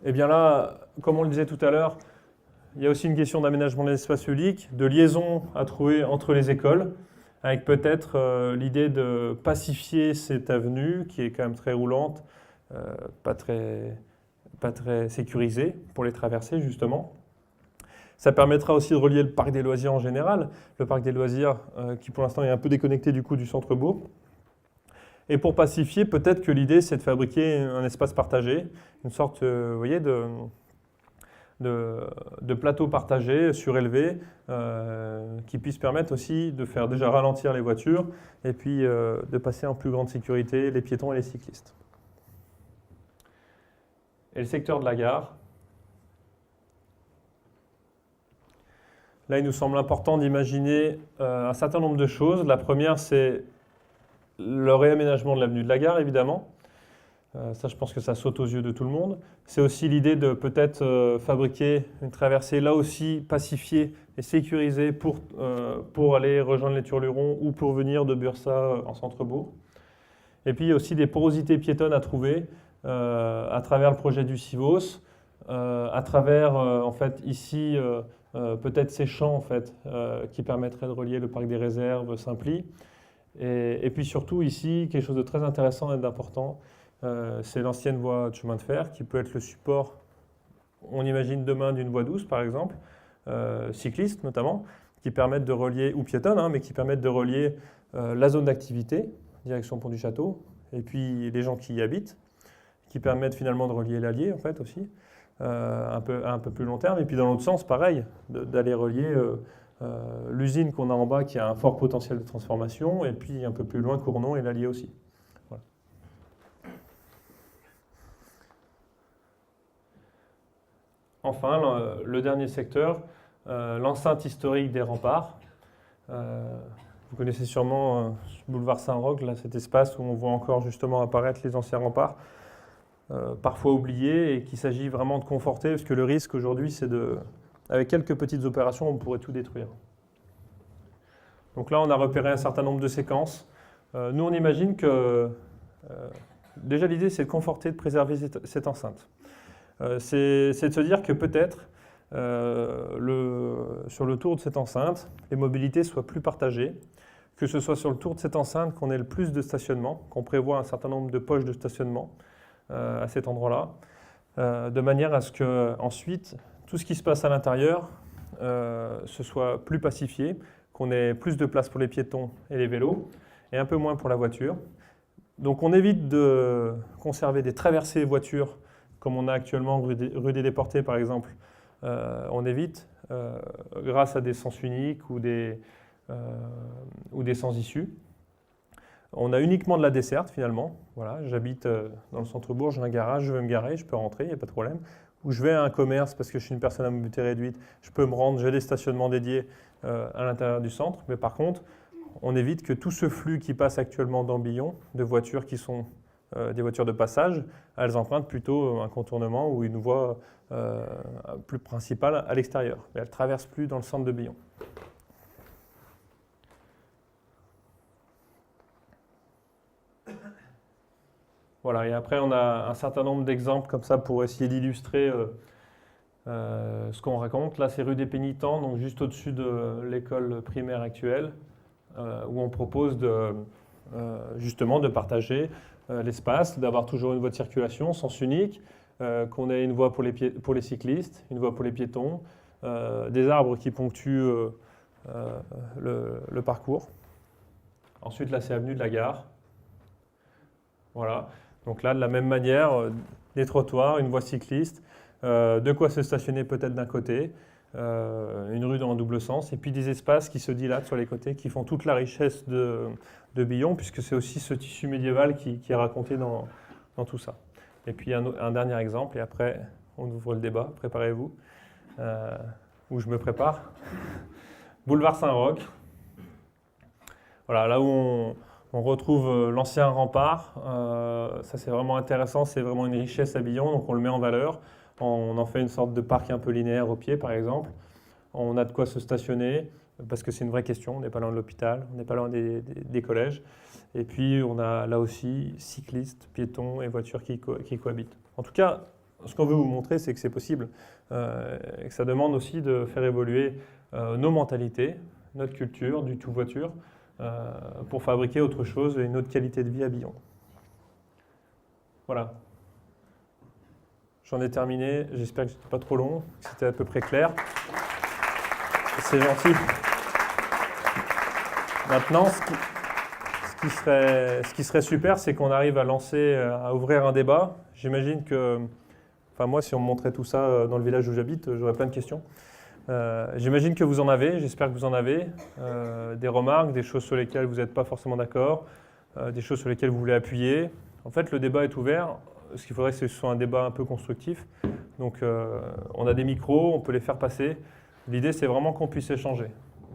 eh bien là, comme on le disait tout à l'heure, il y a aussi une question d'aménagement de l'espace public, de liaison à trouver entre les écoles, avec peut-être l'idée de pacifier cette avenue qui est quand même très roulante, pas très sécurisée pour les traverser justement. Ça permettra aussi de relier le parc des loisirs en général, le parc des loisirs qui pour l'instant est un peu déconnecté du coup du centre-bourg. Et pour pacifier, peut-être que l'idée c'est de fabriquer un espace partagé, une sorte vous voyez, de plateau partagé, surélevé, qui puisse permettre aussi de faire déjà ralentir les voitures et puis de passer en plus grande sécurité les piétons et les cyclistes. Et le secteur de la gare. Là, il nous semble important d'imaginer un certain nombre de choses. La première, c'est le réaménagement de l'avenue de la gare, évidemment. Ça, je pense que ça saute aux yeux de tout le monde. C'est aussi l'idée de peut-être fabriquer une traversée, là aussi, pacifiée et sécurisée pour aller rejoindre les Turlurons ou pour venir de Bursa en centre-bourg. Et puis, il y a aussi des porosités piétonnes à trouver à travers le projet du CIVOS, à travers, en fait, ici, peut-être ces champs, en fait, qui permettraient de relier le parc des réserves, Saint-Ply. Et puis surtout, ici, quelque chose de très intéressant et d'important, c'est l'ancienne voie de chemin de fer qui peut être le support, on imagine demain, d'une voie douce, par exemple, cycliste notamment, qui permettent de relier, ou piétonne, hein, mais qui permettent de relier la zone d'activité, direction Pont du Château, et puis les gens qui y habitent, qui permettent finalement de relier l'Allier, en fait, aussi, un peu plus long terme. Et puis dans l'autre sens, pareil, d'aller relier l'usine qu'on a en bas, qui a un fort potentiel de transformation, et puis un peu plus loin, Cournon et l'Allier aussi. Voilà. Enfin, le dernier secteur, l'enceinte historique des remparts. Vous connaissez sûrement boulevard Saint-Roch, là, cet espace où on voit encore justement apparaître les anciens remparts, parfois oubliés, et qu'il s'agit vraiment de conforter, parce que le risque aujourd'hui, c'est avec quelques petites opérations, on pourrait tout détruire. Donc là, on a repéré un certain nombre de séquences. Nous, on imagine que, déjà l'idée, c'est de conforter, de préserver cette enceinte. C'est de se dire que peut-être, sur le tour de cette enceinte, les mobilités soient plus partagées, que ce soit sur le tour de cette enceinte qu'on ait le plus de stationnement, qu'on prévoit un certain nombre de poches de stationnement à cet endroit-là, de manière à ce que ensuite tout ce qui se passe à l'intérieur ce soit plus pacifié, qu'on ait plus de place pour les piétons et les vélos, et un peu moins pour la voiture. Donc on évite de conserver des traversées voitures, comme on a actuellement rue des Déportés par exemple. On évite, grâce à des sens uniques ou des sens issus. On a uniquement de la desserte finalement. Voilà, j'habite dans le centre-bourg, j'ai un garage, je veux me garer, je peux rentrer, il n'y a pas de problème. Ou je vais à un commerce parce que je suis une personne à mobilité réduite, je peux me rendre, j'ai des stationnements dédiés à l'intérieur du centre. Mais par contre, on évite que tout ce flux qui passe actuellement dans Billon, de voitures qui sont des voitures de passage, elles empruntent plutôt un contournement ou une voie plus principale à l'extérieur. Mais elles ne traversent plus dans le centre de Billon. Voilà, et après on a un certain nombre d'exemples comme ça pour essayer d'illustrer ce qu'on raconte. Là c'est rue des Pénitents, donc juste au-dessus de l'école primaire actuelle, où on propose justement de partager l'espace, d'avoir toujours une voie de circulation, sens unique, qu'on ait une voie pour les cyclistes, une voie pour les piétons, des arbres qui ponctuent le parcours. Ensuite là c'est avenue de la Gare. Voilà. Donc là, de la même manière, des trottoirs, une voie cycliste, de quoi se stationner peut-être d'un côté, une rue en double sens, et puis des espaces qui se dilatent sur les côtés, qui font toute la richesse de Billon, puisque c'est aussi ce tissu médiéval qui est raconté dans tout ça. Et puis un dernier exemple, et après on ouvre le débat, préparez-vous, où je me prépare. Boulevard Saint-Roch. Voilà, là où On retrouve l'ancien rempart. Ça, c'est vraiment intéressant. C'est vraiment une richesse à Billon. Donc, on le met en valeur. On en fait une sorte de parc un peu linéaire au pied, par exemple. On a de quoi se stationner, parce que c'est une vraie question. On n'est pas loin de l'hôpital, on n'est pas loin des collèges. Et puis, on a là aussi cyclistes, piétons et voitures qui cohabitent. En tout cas, ce qu'on veut vous montrer, c'est que c'est possible. Et que ça demande aussi de faire évoluer nos mentalités, notre culture, du tout voiture, pour fabriquer autre chose et une autre qualité de vie à Billon. Voilà. J'en ai terminé. J'espère que je n'étais pas trop long, que c'était à peu près clair. C'est gentil. Maintenant, ce qui serait super, c'est qu'on arrive à ouvrir un débat. J'imagine que, enfin moi, si on me montrait tout ça dans le village où j'habite, j'aurais plein de questions. J'imagine que vous en avez, j'espère que vous en avez, des remarques, des choses sur lesquelles vous n'êtes pas forcément d'accord, des choses sur lesquelles vous voulez appuyer. En fait, le débat est ouvert. Ce qu'il faudrait, c'est que ce soit un débat un peu constructif. Donc, on a des micros, on peut les faire passer. L'idée, c'est vraiment qu'on puisse échanger.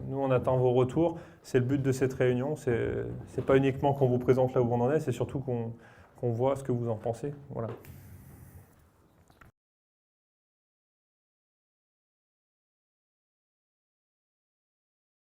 Nous, on attend vos retours. C'est le but de cette réunion. C'est pas uniquement qu'on vous présente là où on en est, c'est surtout qu'on voit ce que vous en pensez. Voilà.